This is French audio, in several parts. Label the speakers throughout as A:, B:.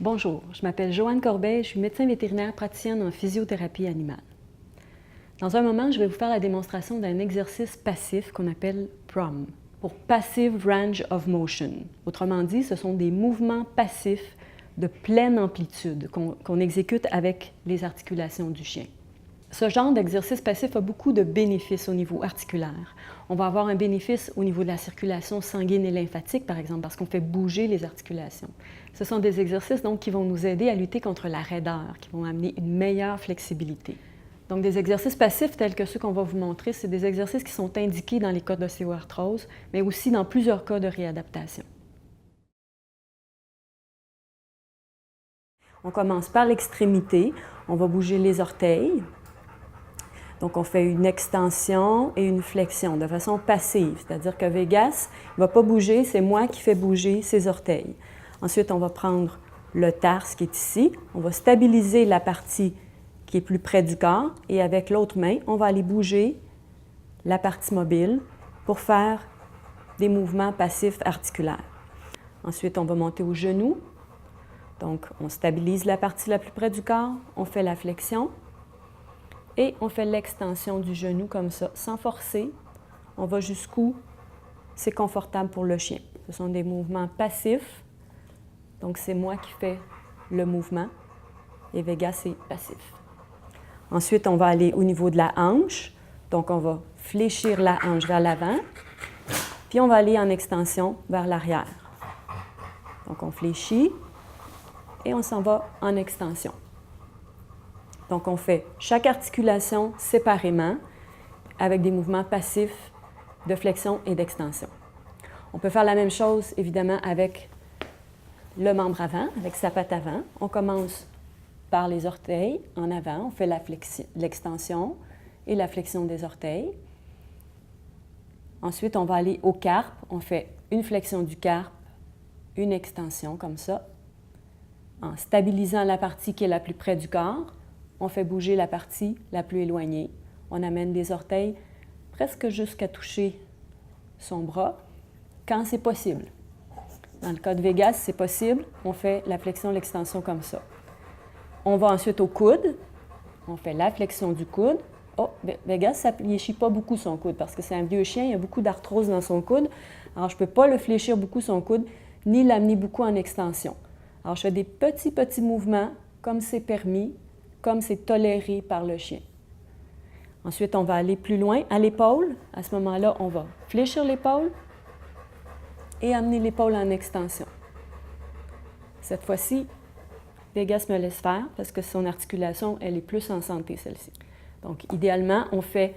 A: Bonjour, je m'appelle Joanne Corbeil, je suis médecin vétérinaire praticienne en physiothérapie animale. Dans un moment, je vais vous faire la démonstration d'un exercice passif qu'on appelle PROM, pour Passive Range of Motion. Autrement dit, ce sont des mouvements passifs de pleine amplitude qu'on exécute avec les articulations du chien. Ce genre d'exercice passif a beaucoup de bénéfices au niveau articulaire. On va avoir un bénéfice au niveau de la circulation sanguine et lymphatique, par exemple, parce qu'on fait bouger les articulations. Ce sont des exercices donc, qui vont nous aider à lutter contre la raideur, qui vont amener une meilleure flexibilité. Donc, des exercices passifs tels que ceux qu'on va vous montrer, c'est des exercices qui sont indiqués dans les cas d'ostéoarthrose, mais aussi dans plusieurs cas de réadaptation. On commence par l'extrémité. On va bouger les orteils. Donc, on fait une extension et une flexion de façon passive, c'est-à-dire que Vegas ne va pas bouger, c'est moi qui fais bouger ses orteils. Ensuite, on va prendre le tarse qui est ici, on va stabiliser la partie qui est plus près du corps et avec l'autre main, on va aller bouger la partie mobile pour faire des mouvements passifs articulaires. Ensuite, on va monter au genou. Donc, on stabilise la partie la plus près du corps, on fait la flexion. Et on fait l'extension du genou comme ça, sans forcer. On va jusqu'où c'est confortable pour le chien. Ce sont des mouvements passifs. Donc, c'est moi qui fais le mouvement. Et Vegas, c'est passif. Ensuite, on va aller au niveau de la hanche. Donc, on va fléchir la hanche vers l'avant. Puis, on va aller en extension vers l'arrière. Donc, on fléchit et on s'en va en extension. Donc, on fait chaque articulation séparément avec des mouvements passifs de flexion et d'extension. On peut faire la même chose, évidemment, avec le membre avant, avec sa patte avant. On commence par les orteils en avant. On fait l'extension et la flexion des orteils. Ensuite, on va aller au carpe. On fait une flexion du carpe, une extension comme ça, en stabilisant la partie qui est la plus près du corps. On fait bouger la partie la plus éloignée. On amène les orteils presque jusqu'à toucher son bras, quand c'est possible. Dans le cas de Vegas, c'est possible. On fait la flexion, l'extension comme ça. On va ensuite au coude. On fait la flexion du coude. Oh, Vegas, ça ne fléchit pas beaucoup son coude parce que c'est un vieux chien, il y a beaucoup d'arthrose dans son coude. Alors, je ne peux pas le fléchir beaucoup son coude, ni l'amener beaucoup en extension. Alors, je fais des petits mouvements comme c'est permis, comme c'est toléré par le chien. Ensuite, on va aller plus loin à l'épaule. À ce moment-là, on va fléchir l'épaule et amener l'épaule en extension. Cette fois-ci, Vegas me laisse faire parce que son articulation, elle est plus en santé, celle-ci. Donc, idéalement, on fait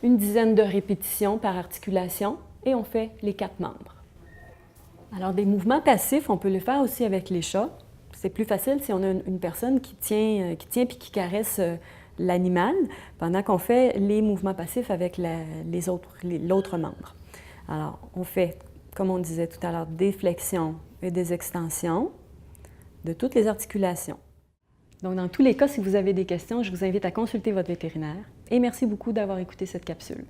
A: une dizaine de répétitions par articulation et on fait les 4 membres. Alors, des mouvements passifs, on peut les faire aussi avec les chats. C'est plus facile si on a une personne qui tient puis qui caresse l'animal pendant qu'on fait les mouvements passifs avec l'autre membre. Alors, on fait, comme on disait tout à l'heure, des flexions et des extensions de toutes les articulations. Donc, dans tous les cas, si vous avez des questions, je vous invite à consulter votre vétérinaire et merci beaucoup d'avoir écouté cette capsule.